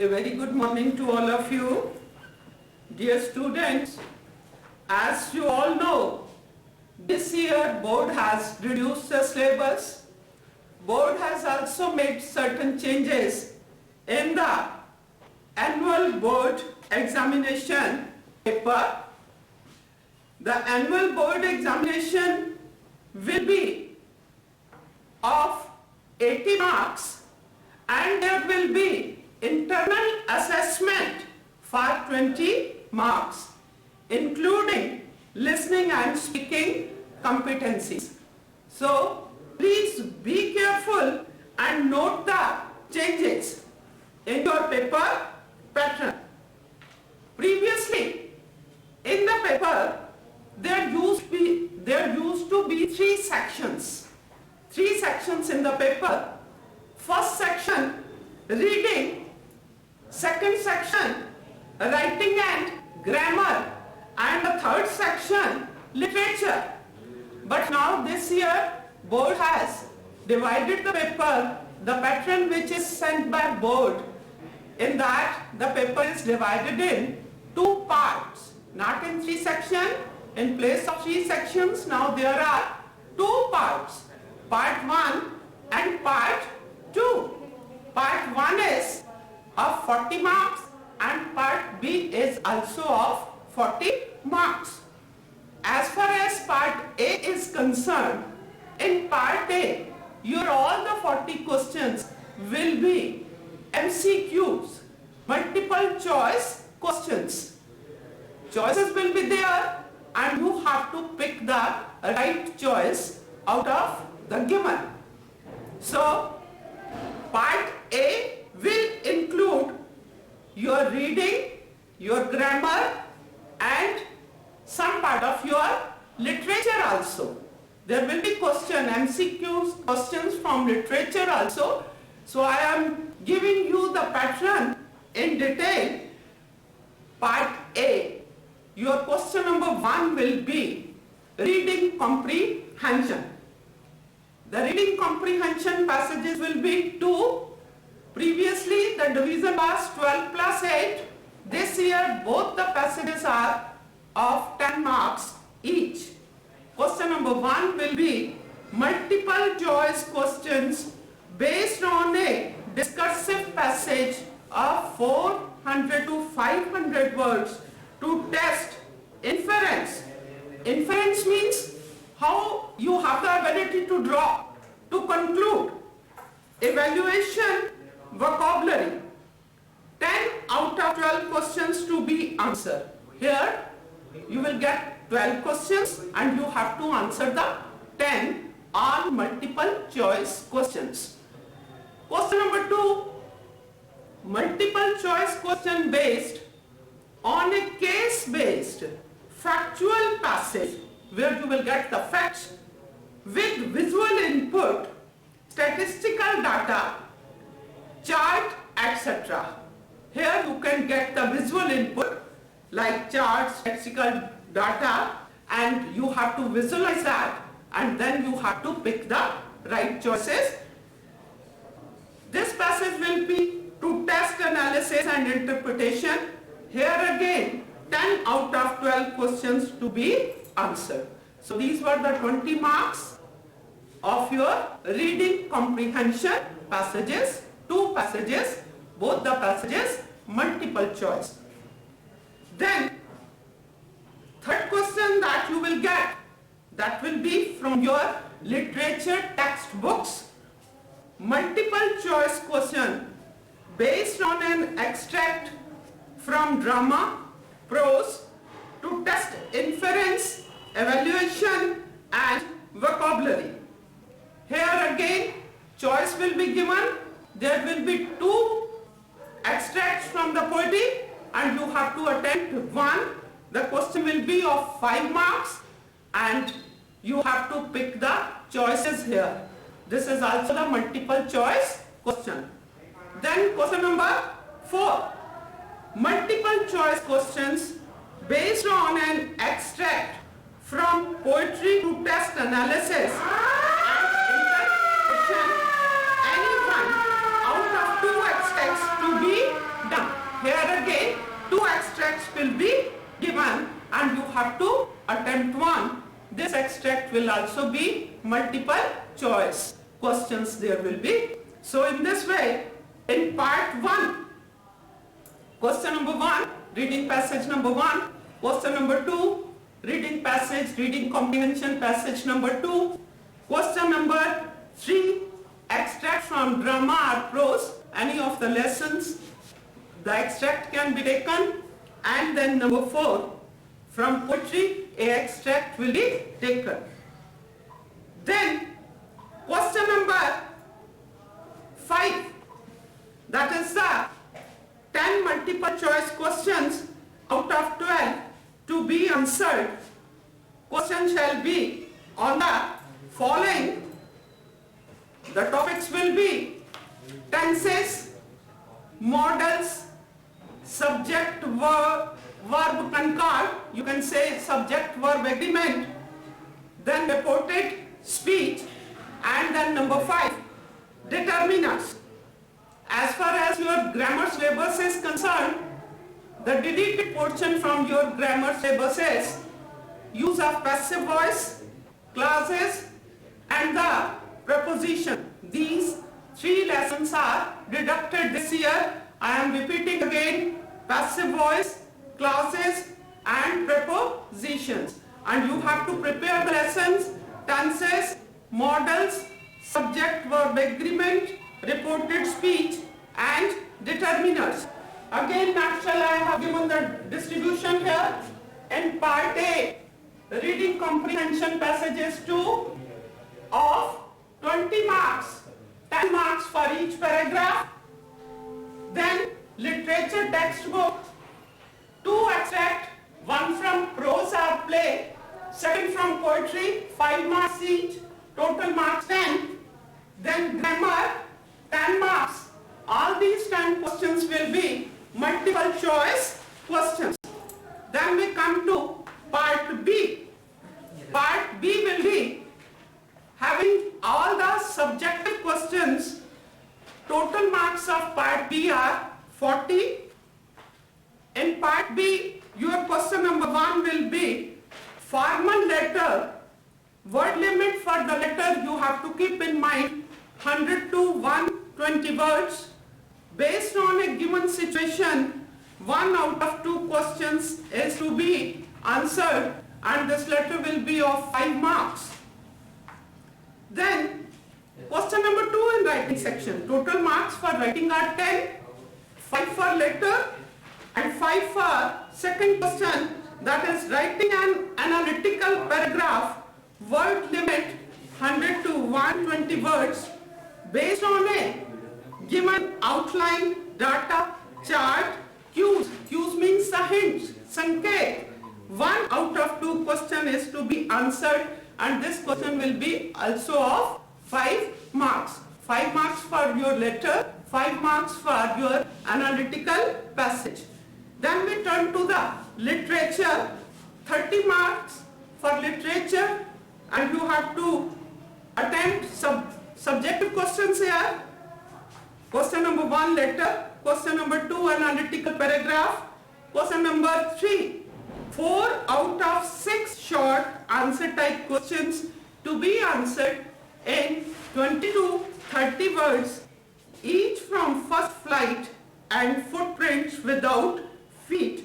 A very good morning to all of you. Dear students, as you all know, this year board has reduced the syllabus. Board has also made certain changes in the annual board examination paper. The annual board examination will be of 80 marks and there will be internal assessment for 20 marks, including listening and speaking competencies. So please be careful and note the changes in your paper pattern. Previously, in the paper, there used to be three sections. Three sections in the paper. First section, reading. Second section, writing and grammar. And the third section, literature. But now this year, board has divided the paper, the pattern which is sent by board. In that, the paper is divided in two parts, not in three sections. In place of three sections, now there are two parts, part 1 and part 2. Part 1 is of 40 marks and part B is also of 40 marks. As far as part A is concerned, in part A, all the 40 questions will be MCQs, multiple choice questions. Choices will be there and you have to pick the right choice out of the given. So, part A will include your reading, your grammar and some part of your literature also. There will be MCQs, questions from literature also. So I am giving you the pattern in detail. Part A. Your question number 1 will be reading comprehension. The reading comprehension passages will be 2. Previously the division was 12 plus 8. This year both the passages are of 10 marks each. Question number 1 will be multiple choice questions based on a discursive passage of 400 to 500 words to test inference. Inference means how you have the ability to draw, to conclude. Evaluation, vocabulary. 10 out of 12 questions to be answered. Here you will get 12 questions and you have to answer the 10 all multiple choice questions. Question number 2, multiple choice question based on a case-based factual passage where you will get the facts with visual input, statistical data, chart, etc. Here you can get the visual input like charts, statistical data, and you have to visualize that and then you have to pick the right choices. This passage will be to test analysis and interpretation. Here again 10 out of 12 questions to be answered. So these were the 20 marks of your reading comprehension passages, 2 passages, both the passages multiple choice. Then third question that you will get, that will be from your literature textbooks. Multiple choice question based on an extract from drama, prose to test inference, evaluation and vocabulary. Here again choice will be given. There will be 2 extracts from the poetry and you have to attempt 1. The question will be of 5 marks and you have to pick the choices here. This is also the multiple choice question. Then question number 4. Multiple choice questions based on an extract from poetry to test analysis and interpretation. Any one out of 2 extracts to be this extract will also be multiple choice questions there will be. So in this way, in part 1, question number 1, reading passage number 1, question number 2, reading passage, reading comprehension passage number 2, question number 3, extract from drama or prose, any of the lessons, the extract can be taken, and then number 4, from poetry, a extract will be taken. Then question number 5, that is the 10 multiple choice questions out of 12 to be answered. Question shall be on the following. The topics will be tenses, modals, subject verb concord, you can say subject verb agreement, then reported speech, and then number 5, determiners. As far as your grammar syllabus is concerned, the deleted portion from your grammar syllabus is use of passive voice, clauses, and the preposition. These 3 lessons are deducted this year. I am repeating again: passive voice, clauses, and prepositions. And you have to prepare the lessons: tenses, modals, subject verb agreement, reported speech, and determiners. Again, natural, I have given the distribution here. In part A, reading comprehension passages 2 of 20 marks, 10 marks for each paragraph. Then literature textbook, 2 extract, 1 from prose or play, 2 from poetry, 5 marks each, total marks 10. Then grammar, 10 marks. All these 10 questions will be multiple choice questions. Then we come to part B. Part B will be having all the subjective questions. Total marks of part B are 40. In part B, your question number 1 will be formal letter. Word limit for the letter you have to keep in mind 100 to 120 words. Based on a given situation, 1 out of 2 questions is to be answered, and this letter will be of 5 marks. Then question number 2 in writing section. Total marks for writing are 10, 5 for letter and 5 for second question, that is writing an analytical paragraph. Word limit 100 to 120 words based on a given outline, data, chart, cues. Cues means the hints, sanket. 1 out of 2 question is to be answered, and this question will be also of 5 marks. 5 marks for your letter, 5 marks for your analytical passage. Then we turn to the literature. 30 marks for literature, and you have to attempt subjective questions here. Question number 1, letter. Question number 2, analytical paragraph. Question number 3, 4 out of 6 short answer type questions to be answered in 20 to 30 words, each from first flight and footprints without feet.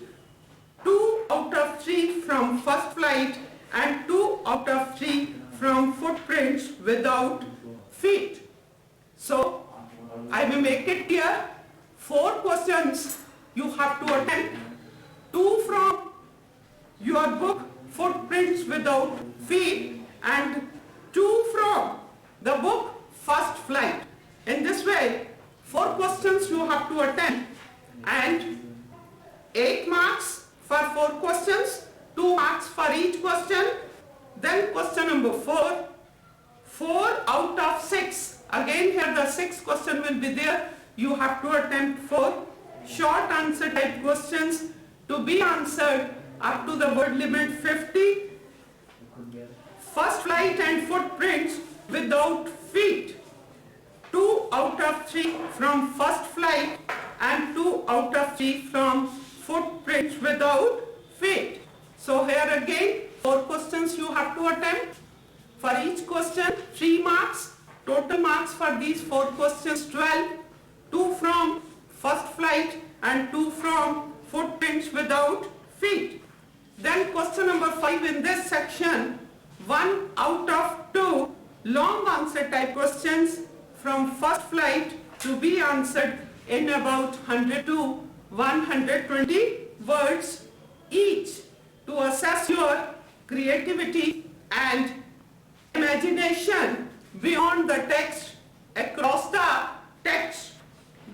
2 out of 3 from first flight and 2 out of 3 from footprints without feet. So I will make it clear. 4 questions you have to attempt. 2 from your book Footprints Without Feet and 2 from the book First Flight. In this way, 4 questions you have to attempt, and 8 marks for 4 questions, 2 marks for each question. Then question number 4, 4 out of 6. Again here the 6th question will be there. You have to attempt 4 short answer type questions to be answered up to the word limit 50. First flight and footprints without feet. 2 out of 3 from first flight and 2 out of 3 from footprints without feet. So here again 4 questions questions you have to attempt. For each question, 3 marks. Total marks for these 4 questions, 12. 2 from first flight and 2 from footprints without feet. Then question number 5 in this section, 1 out of 2 long answer type questions from first flight to be answered in about 100 to 120 words each to assess your creativity and imagination beyond the text, across the text.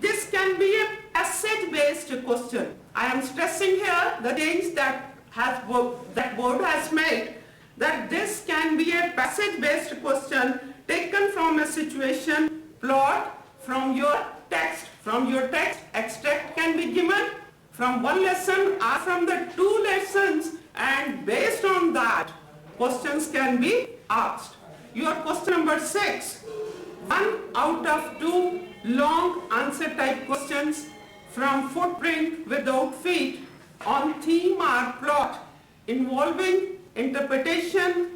This can be a passage-based question. I am stressing here the change that board has made, that this can be a passage-based question taken from a situation, plot from your text. From your text, extract can be given from one lesson or from the 2 lessons, and based on that, questions can be asked. Your question number 6, 1 out of 2 long answer type questions from footprint without feet on theme or plot involving interpretation,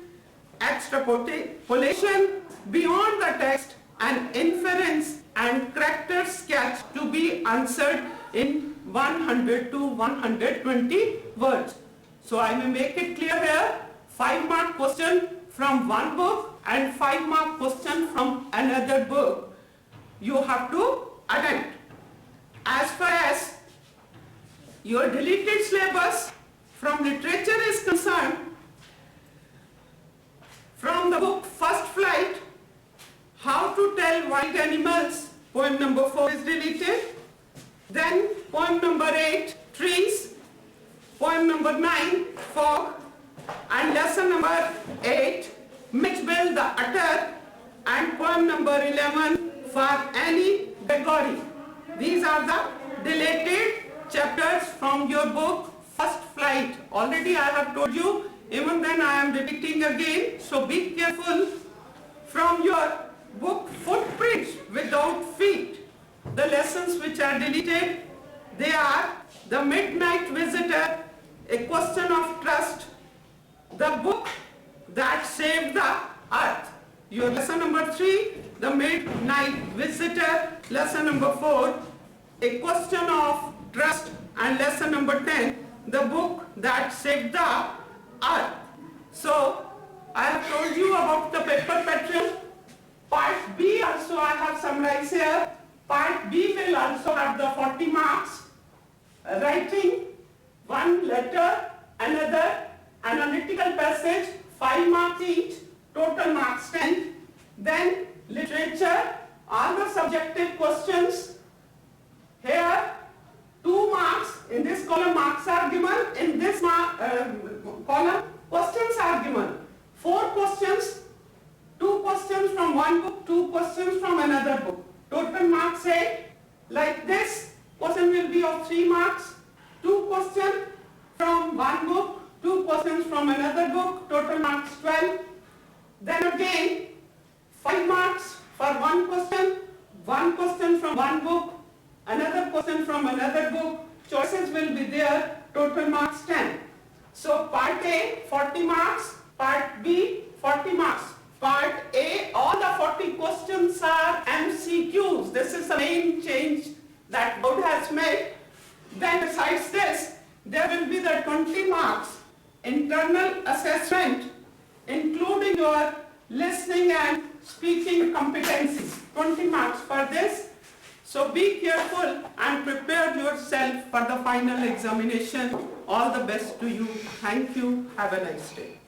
extrapolation beyond the text, and inference and character sketch to be answered in 100 to 120 words. So I may make it clear here, 5-mark question from one book and 5-mark question from another book you have to attempt. As far as your deleted syllabus from literature is concerned, from the book First Flight, How to Tell Wild Animals, poem number 4 is deleted. Then poem number 8, Trees. Poem number 9, Fog. And lesson number 8, Mitchell the Otter. And poem number 11, For Any Gregory. These are the deleted chapters from your book First Flight. Already I have told you, even then I am repeating again. So be careful. From your book Footprints Without Feet, the lessons which are deleted, they are The Midnight Visitor, A Question of Trust, The Book That Saved the Earth. Your lesson number 3, The Midnight Visitor. Lesson number 4, A Question of Trust. And lesson number 10, The Book That Saved the Earth. So, I have told you about the paper pattern. Part B also I have summarized here. Part B will also have the 40 marks. Writing, 1 letter, another, analytical passage, 5 marks each, total marks 10. Then literature, all the subjective questions. Here, 2 marks. In this column, marks are given. In this column, questions are given. 4 questions, 2 questions from one book, 2 questions from another book. Total marks 8. Like this, question will be of 3 marks. 2 questions from one book, 2 questions from another book. Total marks 12. Then again, 5 marks for 1 question, 1 question from one book, another question from another book. Choices will be there. Total marks 10. So part A, 40 marks. Part B, 40 marks. Part A, all the 40 questions are MCQs. This is the main change that board has made. Then besides this, there will be the 20 marks internal assessment, including your listening and speaking competencies. 20 marks for this. So be careful and prepare yourself for the final examination. All the best to you. Thank you. Have a nice day.